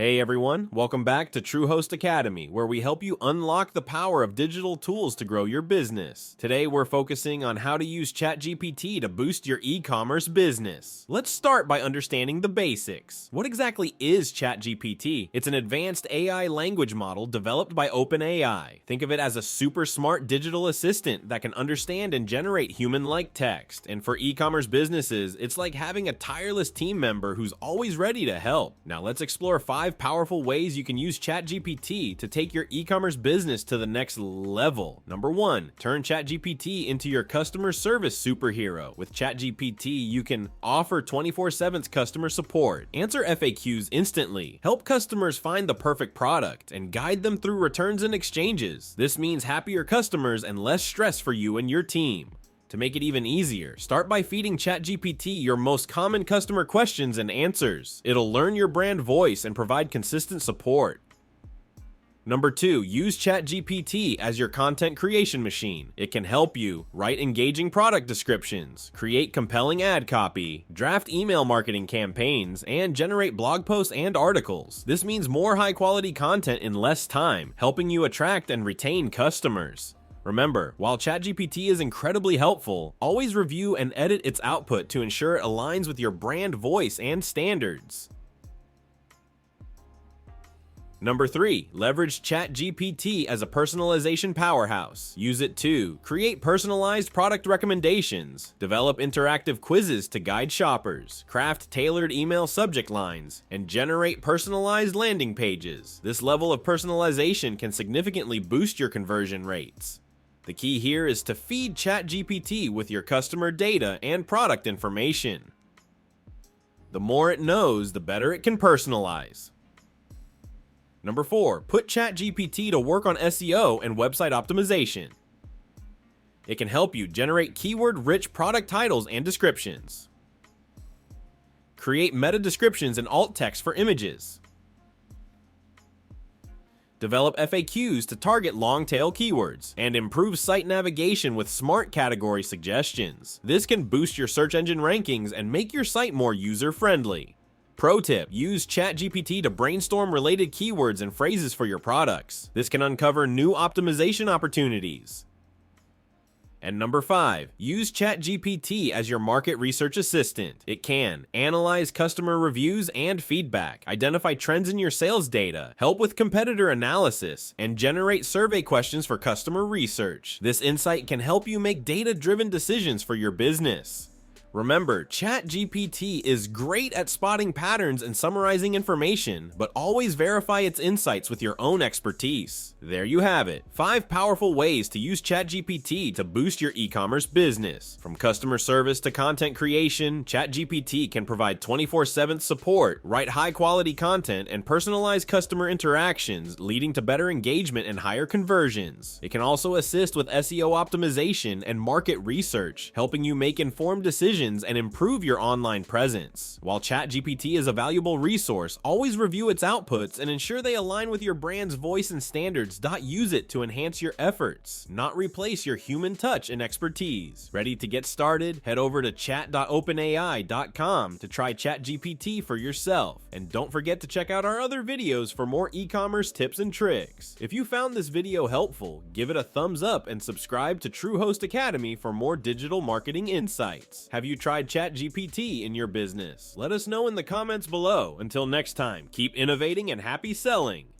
Hey everyone, welcome back to Truehost Academy, where we help you unlock the power of digital tools to grow your business. Today we're focusing on how to use ChatGPT to boost your e-commerce business. Let's start by understanding the basics. What exactly is ChatGPT? It's an advanced AI language model developed by OpenAI. Think of it as a super smart digital assistant that can understand and generate human-like text. And for e-commerce businesses, it's like having a tireless team member who's always ready to help. Now let's explore 5 powerful ways you can use ChatGPT to take your e-commerce business to the next level. Number 1, turn ChatGPT into your customer service superhero. With ChatGPT, you can offer 24/7 customer support, answer FAQs instantly, help customers find the perfect product, and guide them through returns and exchanges. This means happier customers and less stress for you and your team. To make it even easier, start by feeding ChatGPT your most common customer questions and answers. It'll learn your brand voice and provide consistent support. Number 2, use ChatGPT as your content creation machine. It can help you write engaging product descriptions, create compelling ad copy, draft email marketing campaigns, and generate blog posts and articles. This means more high-quality content in less time, helping you attract and retain customers. Remember, while ChatGPT is incredibly helpful, always review and edit its output to ensure it aligns with your brand voice and standards. Number 3, leverage ChatGPT as a personalization powerhouse. Use it to create personalized product recommendations, develop interactive quizzes to guide shoppers, craft tailored email subject lines, and generate personalized landing pages. This level of personalization can significantly boost your conversion rates. The key here is to feed ChatGPT with your customer data and product information. The more it knows, the better it can personalize. Number 4, put ChatGPT to work on SEO and website optimization. It can help you generate keyword-rich product titles and descriptions, create meta descriptions and alt text for images, develop FAQs to target long-tail keywords, and improve site navigation with smart category suggestions. This can boost your search engine rankings and make your site more user-friendly. Pro tip, use ChatGPT to brainstorm related keywords and phrases for your products. This can uncover new optimization opportunities. And number 5, use ChatGPT as your market research assistant. It can analyze customer reviews and feedback, identify trends in your sales data, help with competitor analysis, and generate survey questions for customer research. This insight can help you make data-driven decisions for your business. Remember, ChatGPT is great at spotting patterns and summarizing information, but always verify its insights with your own expertise. There you have it, 5 powerful ways to use ChatGPT to boost your e-commerce business. From customer service to content creation, ChatGPT can provide 24/7 support, write high-quality content, and personalize customer interactions, leading to better engagement and higher conversions. It can also assist with SEO optimization and market research, helping you make informed decisions and improve your online presence. While ChatGPT is a valuable resource, always review its outputs and ensure they align with your brand's voice and standards. Use it to enhance your efforts, not replace your human touch and expertise. Ready to get started? Head over to chat.openai.com to try ChatGPT for yourself. And don't forget to check out our other videos for more e-commerce tips and tricks. If you found this video helpful, give it a thumbs up and subscribe to Truehost Academy for more digital marketing insights. Have you tried ChatGPT in your business? Let us know in the comments below. Until next time, keep innovating and happy selling.